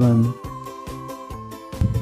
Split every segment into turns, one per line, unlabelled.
1،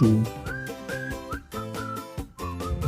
2،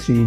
3،